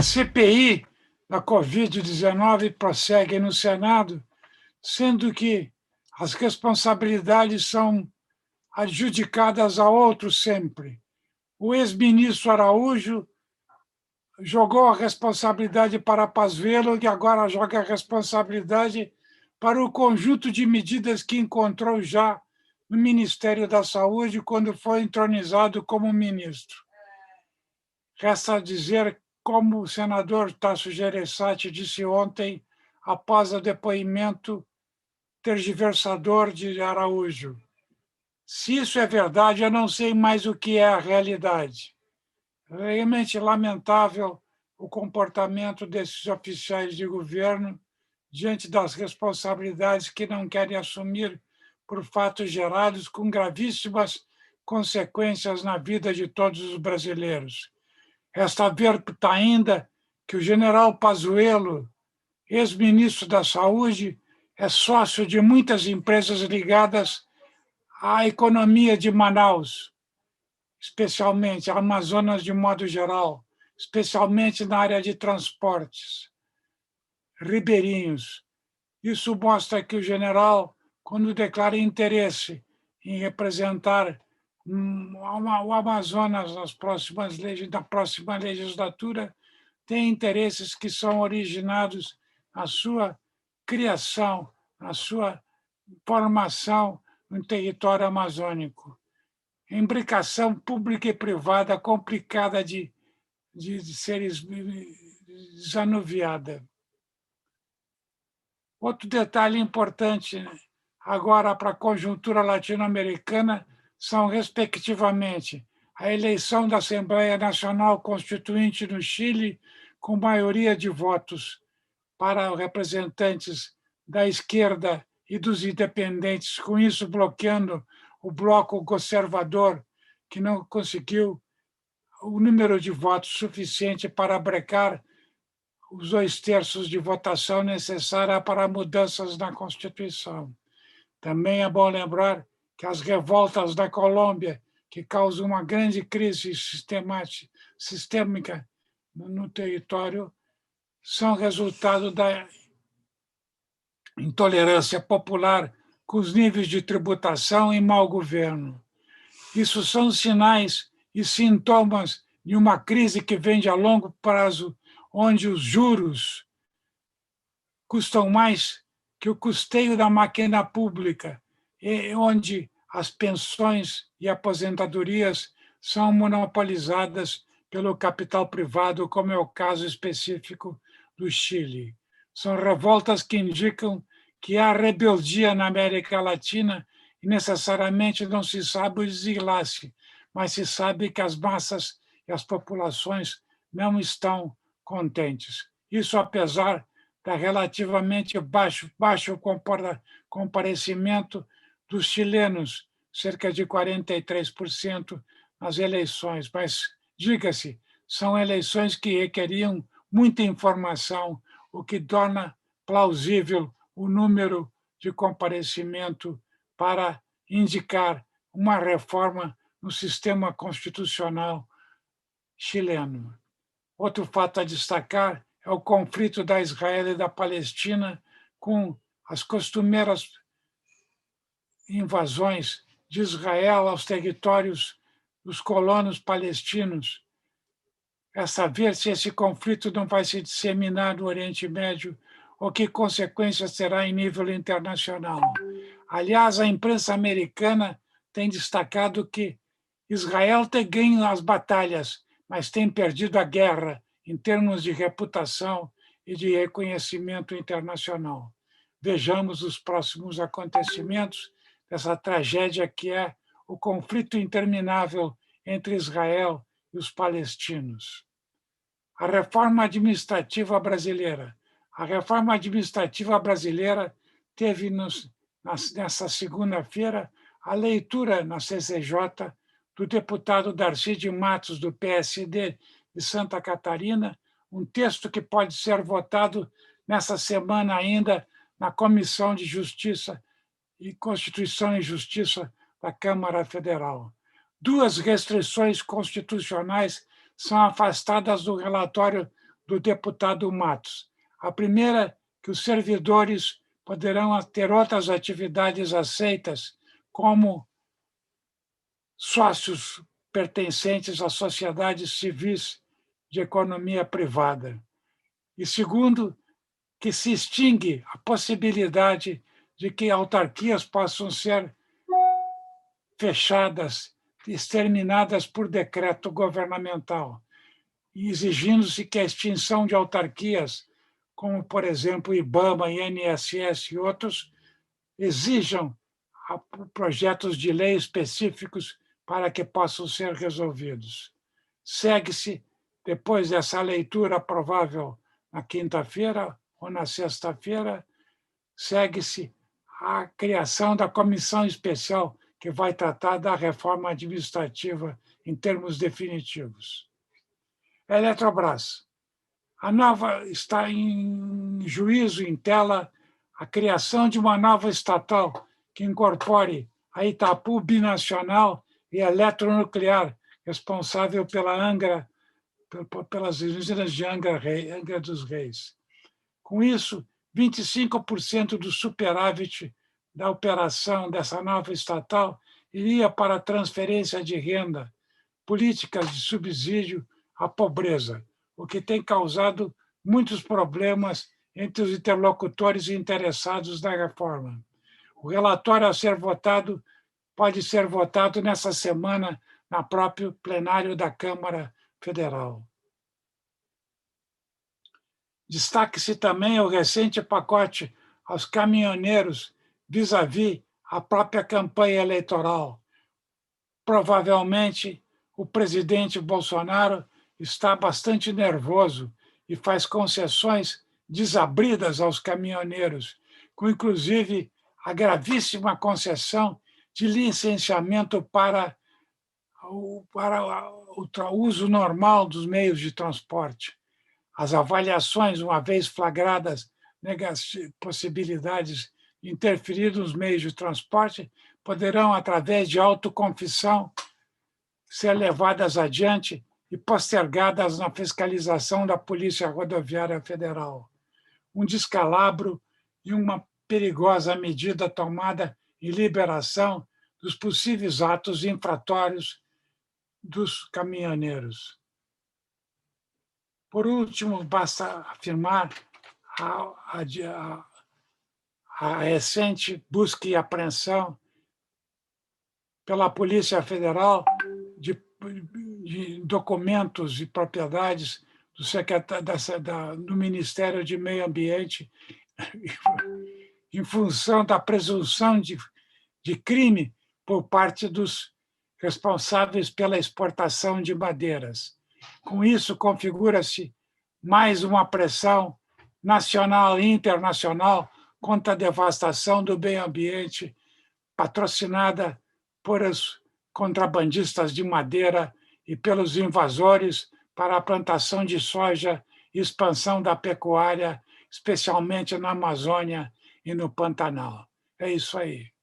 CPI da Covid-19 prossegue no Senado, sendo que as responsabilidades são adjudicadas a outros sempre. O ex-ministro Araújo jogou a responsabilidade para Pazuello e agora joga a responsabilidade para o conjunto de medidas que encontrou já no Ministério da Saúde quando foi entronizado como ministro. Resta dizer, como o senador Tasso Gereissati disse ontem, após o depoimento tergiversador de Araújo: se isso é verdade, eu não sei mais o que é a realidade. Realmente lamentável o comportamento desses oficiais de governo diante das responsabilidades que não querem assumir por fatos gerados com gravíssimas consequências na vida de todos os brasileiros. Resta ver ainda que o general Pazuello, ex-ministro da Saúde, é sócio de muitas empresas ligadas à economia de Manaus, especialmente a Amazonas de modo geral, especialmente na área de transportes, ribeirinhos. Isso mostra que o general, quando declara interesse em representar o Amazonas na próxima legislatura, tem interesses que são originados na sua criação, na sua formação no território amazônico. Imbricação pública e privada complicada de ser desanuviada. Outro detalhe importante agora para a conjuntura latino-americana são, respectivamente, a eleição da Assembleia Nacional Constituinte no Chile, com maioria de votos para representantes da esquerda e dos independentes, com isso bloqueando o bloco conservador, que não conseguiu o número de votos suficiente para brecar os 2/3 de votação necessária para mudanças na Constituição. Também é bom lembrar que as revoltas da Colômbia, que causam uma grande crise sistêmica no território, são resultado da intolerância popular com os níveis de tributação e mau governo. Isso são sinais e sintomas de uma crise que vem de a longo prazo, onde os juros custam mais que o custeio da máquina pública, e onde as pensões e aposentadorias são monopolizadas pelo capital privado, como é o caso específico do Chile. São revoltas que indicam que há rebeldia na América Latina e necessariamente não se sabe o desenlace, mas se sabe que as massas e as populações não estão contentes. Isso apesar da relativamente baixo comparecimento dos chilenos, cerca de 43% nas eleições. Mas, diga-se, são eleições que requeriam muita informação, o que torna plausível o número de comparecimento para indicar uma reforma no sistema constitucional chileno. Outro fato a destacar é o conflito da Israel e da Palestina, com as costumeiras invasões de Israel aos territórios dos colonos palestinos. É saber se esse conflito não vai se disseminar no Oriente Médio ou que consequências terá em nível internacional. Aliás, a imprensa americana tem destacado que Israel tem ganho as batalhas, mas tem perdido a guerra em termos de reputação e de reconhecimento internacional. Vejamos os próximos acontecimentos dessa tragédia que é o conflito interminável entre Israel e os palestinos. A reforma administrativa brasileira. A reforma administrativa brasileira teve, nessa segunda-feira, a leitura na CCJ do deputado Darcy de Matos, do PSD de Santa Catarina, um texto que pode ser votado nessa semana ainda na Comissão de Justiça e Constituição e Justiça da Câmara Federal. 2 restrições constitucionais são afastadas do relatório do deputado Matos. A primeira, que os servidores poderão ter outras atividades aceitas, como sócios pertencentes a sociedades civis de economia privada. E segundo, que se extingue a possibilidade de que autarquias possam ser fechadas, exterminadas por decreto governamental, exigindo-se que a extinção de autarquias, como, por exemplo, IBAMA, INSS e outros, exijam projetos de lei específicos para que possam ser resolvidos. Segue-se, depois dessa leitura provável na quinta-feira ou na sexta-feira, segue-se a criação da comissão especial que vai tratar da reforma administrativa em termos definitivos. Eletrobras. A nova está em juízo, em tela, a criação de uma nova estatal que incorpore a Itaipu Binacional e a Eletronuclear, responsável pelas usinas de Angra dos Reis. Com isso, 25% do superávit da operação dessa nova estatal iria para a transferência de renda, políticas de subsídio à pobreza, o que tem causado muitos problemas entre os interlocutores interessados na reforma. O relatório a ser votado pode ser votado nessa semana na próprio plenário da Câmara Federal. Destaque-se também o recente pacote aos caminhoneiros vis-à-vis a própria campanha eleitoral. Provavelmente, o presidente Bolsonaro está bastante nervoso e faz concessões desabridas aos caminhoneiros, com inclusive a gravíssima concessão de licenciamento para o uso normal dos meios de transporte. As avaliações, uma vez flagradas possibilidades de interferir nos meios de transporte, poderão, através de autoconfissão, ser levadas adiante e postergadas na fiscalização da Polícia Rodoviária Federal. Um descalabro e uma perigosa medida tomada em liberação dos possíveis atos infratórios dos caminhoneiros. Por último, basta afirmar a recente busca e apreensão pela Polícia Federal de documentos e propriedades do Ministério de Meio Ambiente em função da presunção de crime por parte dos responsáveis pela exportação de madeiras. Com isso, configura-se mais uma pressão nacional e internacional contra a devastação do meio ambiente, patrocinada por os contrabandistas de madeira e pelos invasores para a plantação de soja e expansão da pecuária, especialmente na Amazônia e no Pantanal. É isso aí.